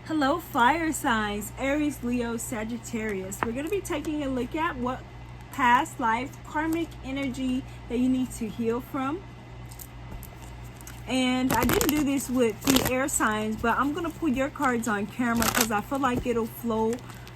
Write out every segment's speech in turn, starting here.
Hello, fire signs, Aries, Leo, Sagittarius. We're going to be taking a look at what past life karmic energy that you need to heal from. And I didn't do this with the air signs, but I'm going to put your cards on camera because I feel like it'll flow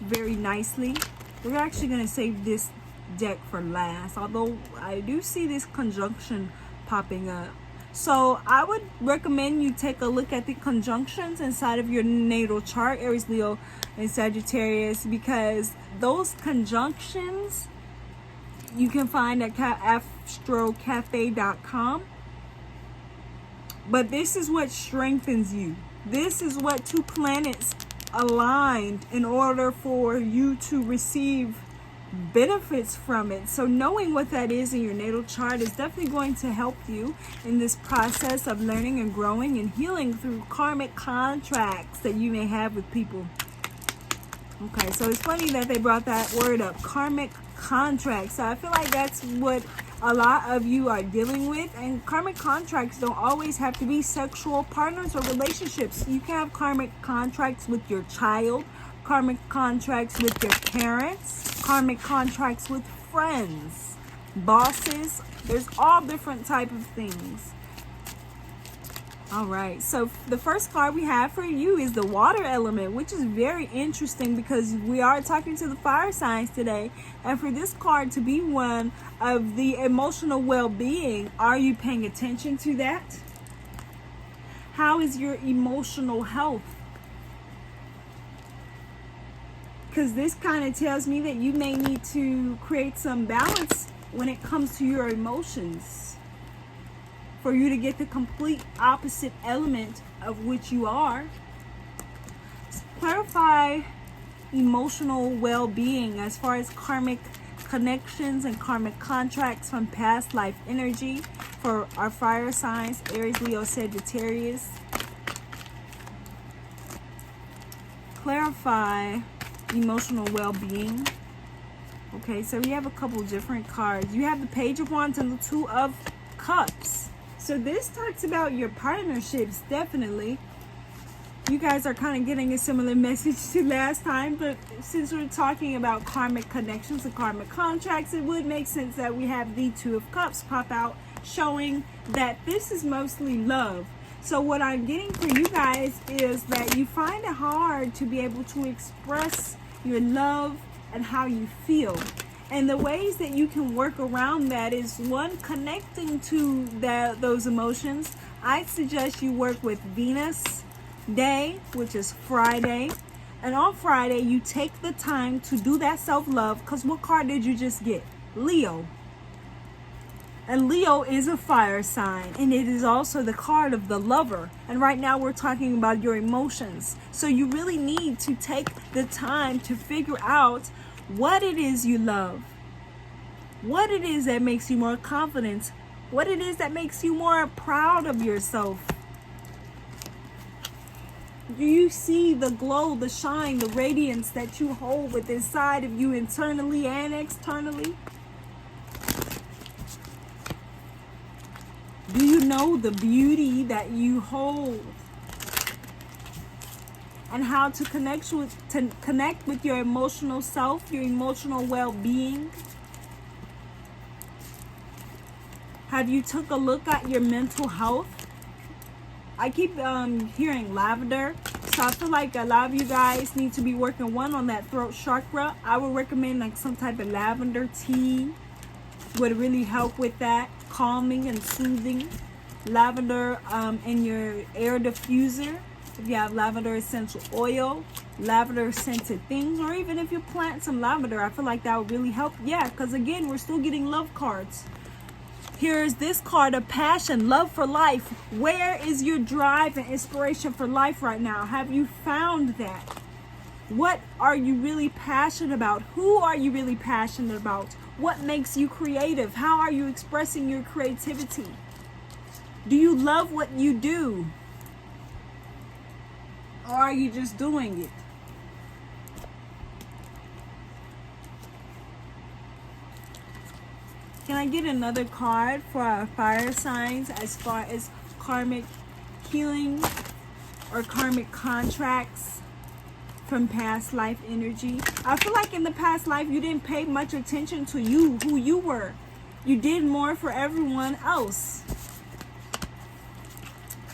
very nicely. We're actually going to save this deck for last, although I do see this conjunction popping up. So I would recommend you take a look at the conjunctions inside of your natal chart, Aries, Leo, and Sagittarius, because those conjunctions you can find at astrocafe.com. But this is what strengthens you. This is what two planets aligned in order for you to receive benefits from it. So knowing what that is in your natal chart is definitely going to help you in this process of learning and growing and healing through karmic contracts that you may have with people. Okay, so it's funny that they brought that word up, karmic contracts. So I feel like that's what a lot of you are dealing with. And karmic contracts don't always have to be sexual partners or relationships. You can have karmic contracts with your child, karmic contracts with your parents, karmic contracts with friends, bosses. There's all different type of things. All right, so the first card we have for you is the water element, which is very interesting because we are talking to the fire signs today. And for this card to be one of the emotional well-being, are you paying attention to that? How is your emotional health? Because this kind of tells me that you may need to create some balance when it comes to your emotions, for you to get the complete opposite element of which you are. Clarify emotional well-being as far as karmic connections and karmic contracts from past life energy for our fire signs, Aries, Leo, Sagittarius. Clarify emotional well-being. Okay, so we have a couple different cards. You have the Page of Wands and the Two of Cups. So this talks about your partnerships, definitely. You guys are kind of getting a similar message to last time, but since we're talking about karmic connections and karmic contracts, it would make sense that we have the Two of Cups pop out, showing that this is mostly love. So what I'm getting for you guys is that you find it hard to be able to express your love and how you feel. And the ways that you can work around that is, one, connecting to those emotions. I suggest you work with Venus Day, which is Friday. And on Friday, you take the time to do that self-love. Because what card did you just get? Leo. And Leo is a fire sign. And it is also the card of the lover. And right now we're talking about your emotions. So you really need to take the time to figure out what it is you love, what it is that makes you more confident, what it is that makes you more proud of yourself. Do you see the glow, the shine, the radiance that you hold within inside of you, internally and externally? Do you know the beauty that you hold? And how to connect with your emotional self, your emotional well-being? Have you took a look at your mental health? I keep hearing lavender, so I feel like a lot of you guys need to be working on that throat chakra. I would recommend like some type of lavender tea would really help with that, calming and soothing. Lavender in your air diffuser. If you have lavender essential oil, lavender scented things, or even if you plant some lavender, I feel like that would really help. Yeah, because again, we're still getting love cards. Here's this card of passion, love for life. Where is your drive and inspiration for life right now? Have you found that? What are you really passionate about? Who are you really passionate about? What makes you creative? How are you expressing your creativity? Do you love what you do? Or are you just doing it? Can I get another card for our fire signs as far as karmic healing or karmic contracts? from past life energy. I feel like in the past life you didn't pay much attention to you, who you were. You did more for everyone else,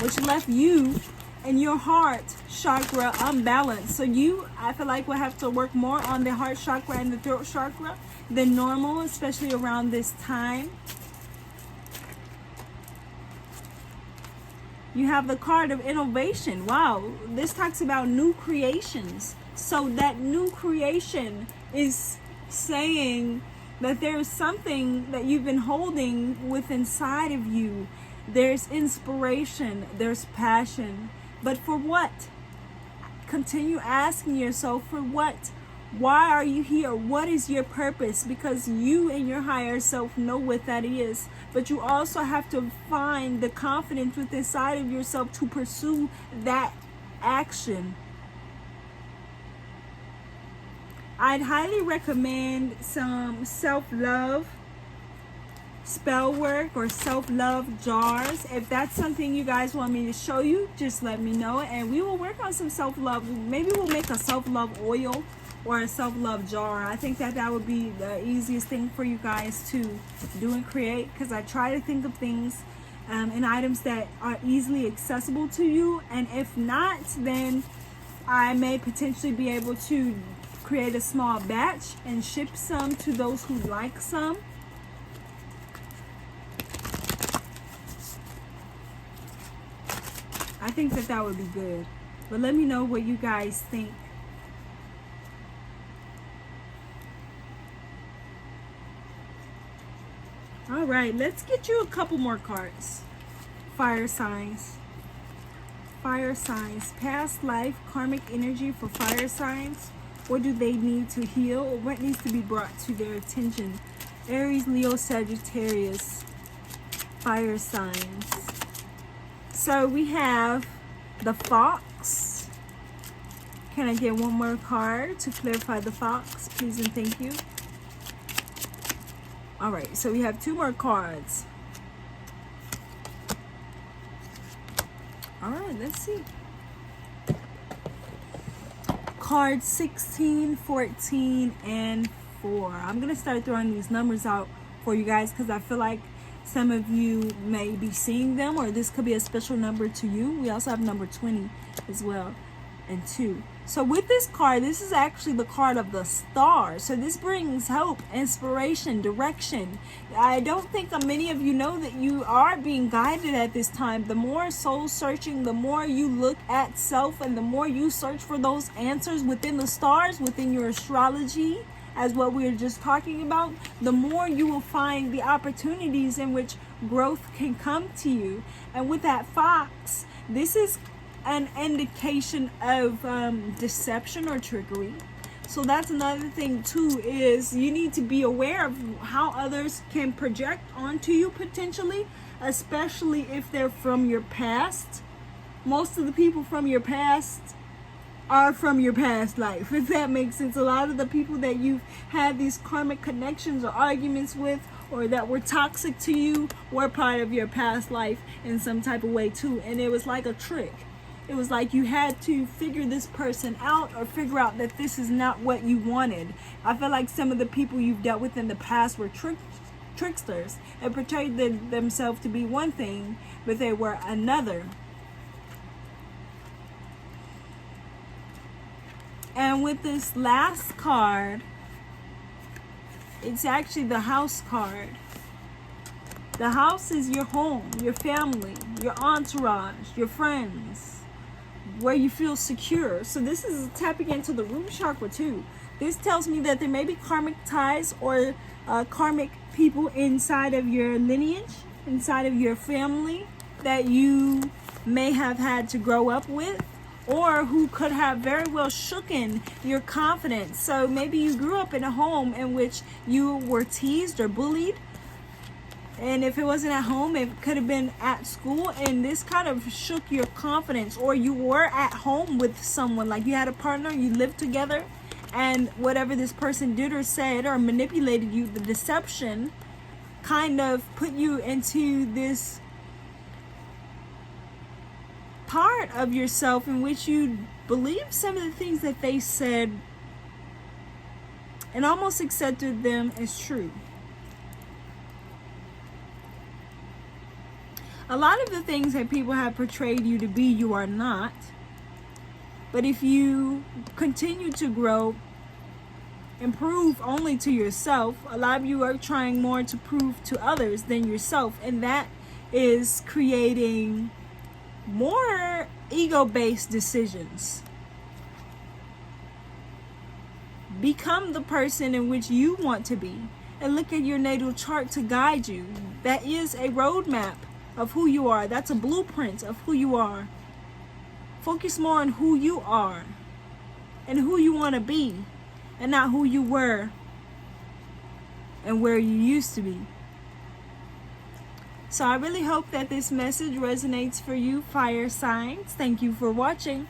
which left you and your heart chakra unbalanced. So you, I feel like, will have to work more on the heart chakra and the throat chakra than normal, especially around this time. You have the card of innovation. Wow, this talks about new creations. So that new creation is saying that there is something that you've been holding within inside of you. There's inspiration, there's passion. But for what? Continue asking yourself, for what? Why are you here? What is your purpose? Because you and your higher self know what that is. But you also have to find the confidence within inside of yourself to pursue that action. I'd highly recommend some self-love spell work or self-love jars. If that's something you guys want me to show you, just let me know and we will work on some self-love. Maybe we'll make a self-love oil or a self-love jar. I think that would be the easiest thing for you guys to do and create, because I try to think of things and items that are easily accessible to you, and if not, then I may potentially be able to create a small batch and ship some to those who like some. I think that would be good. But let me know what you guys think. All right, let's get you a couple more cards. Fire signs. Fire signs. Past life, karmic energy for fire signs. What do they need to heal? Or what needs to be brought to their attention? Aries, Leo, Sagittarius. Fire signs. So we have the Fox. Can I get one more card to clarify the Fox, please and thank you? All right, so we have two more cards. All right, let's see. Cards 16, 14, and 4. I'm going to start throwing these numbers out for you guys because I feel like some of you may be seeing them, or this could be a special number to you. We also have number 20 as well, and 2. So with this card, this is actually the card of the Star. So this brings hope, inspiration, direction. I don't think many of you know that you are being guided at this time. The more soul searching, the more you look at self, and the more you search for those answers within the stars, within your astrology, as what we were just talking about, the more you will find the opportunities in which growth can come to you. And with that Fox, this is an indication of deception or trickery. So that's another thing too, is you need to be aware of how others can project onto you potentially, especially if they're from your past. Most of the people from your past are from your past life, if that makes sense. A lot of the people that you've had these karmic connections or arguments with, or that were toxic to you, were part of your past life in some type of way too. And it was like a trick. It was like you had to figure this person out, or figure out that this is not what you wanted. I feel like some of the people you've dealt with in the past were tricksters and portrayed themselves to be one thing, but they were another. And with this last card, it's actually the House card. The house is your home, your family, your entourage, your friends, where you feel secure. So this is tapping into the root chakra too. This tells me that there may be karmic ties or karmic people inside of your lineage, inside of your family, that you may have had to grow up with, or who could have very well shooken your confidence. So maybe you grew up in a home in which you were teased or bullied. And if it wasn't at home, it could have been at school, and this kind of shook your confidence. Or you were at home with someone, like you had a partner, you lived together, and whatever this person did or said or manipulated you, the deception kind of put you into this part of yourself in which you believed some of the things that they said and almost accepted them as true. A lot of the things that people have portrayed you to be, you are not. But if you continue to grow and prove only to yourself, a lot of you are trying more to prove to others than yourself. And that is creating more ego-based decisions. Become the person in which you want to be. And look at your natal chart to guide you. That is a roadmap of who you are. That's a blueprint of who you are. Focus more on who you are and who you want to be, and not who you were and where you used to be. So I really hope that this message resonates for you, fire signs. Thank you for watching.